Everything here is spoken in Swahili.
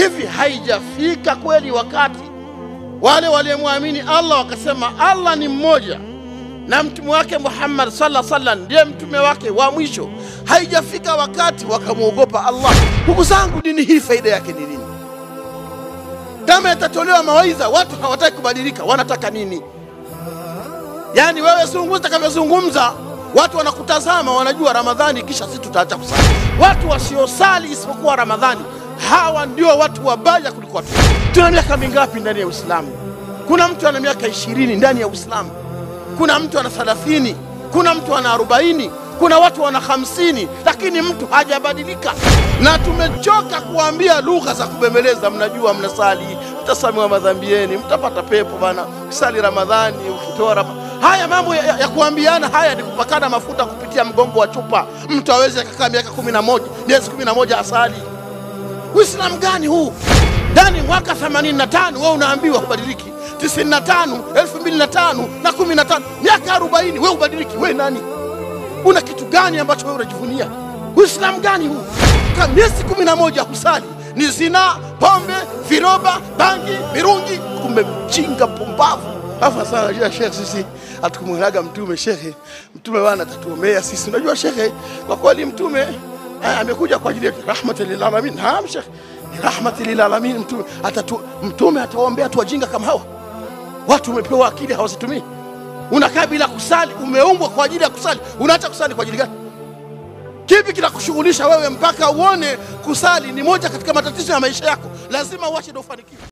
Hivi haijafika kweli wakati wale waliomwamini Allah wakasema Allah ni mmoja na mtume wake Muhammad sallallahu alaihi wasallam ndiye mtume wake wa mwisho, haijafika wakati wakamuogopa Allah? Ndugu zangu, dini hii faida yake ni nini? Kama yatatolewa mawaidha watu hawataki kubadilika, wanataka nini? Yani wewe zungumza kama watu wanakutazama, wanajua Ramadhani kisha sisi tutaacha kusali. Watu wasiosali isipokuwa Ramadhani, hawa ndio watu wabaya kuliko watu. Tuna miaka mingapi ndani ya Uislamu? Kuna mtu ana miaka 20 ndani ya Uislamu, kuna mtu ana 30, kuna mtu ana 40, kuna watu wana 50, lakini mtu hajabadilika. Na tumechoka kuambia lugha za kubembeleza, mnajua mnasali mtasamehewa madhambi yenu, mtapata pepo bana, ukisali Ramadhani, ukitoa haya mambo ya kuambiana haya ni kupakana mafuta kupitia mgongo wa chupa. Mtu aweze kukaa miaka 11, miezi 11 asali. Uislamu gani huu? Ndani mwaka 85 wewe unaambiwa kubadiliki, 95, 2005 na 15, miaka 40 wewe ubadiliki. Wewe nani? Una kitu gani ambacho wewe unajivunia? Uislamu gani huu? Kama miezi 11 kusali ni zina, pombe, viroba, bangi, mirungi, kumbe mjinga pumbavu. Hafa sana ya Sheikh, sisi atukumulaga mtume. Sheikh, mtume wana atatuombea sisi. Unajua Sheikh, kwa kweli mtume amekuja kwa ajili ya rahmatan lil alamin. Naam Sheikh, rahmatan lil alamin. Mtume ataombea tu wajinga kama hawa? Watu umepewa akili hawazitumii. Unakaa bila kusali, umeumbwa kwa ajili ya kusali, unaacha kusali kwa ajili gani? Kipi kinakushughulisha wewe mpaka uone kusali ni moja katika matatizo ya maisha yako? Lazima uache ndio ufanikiwe.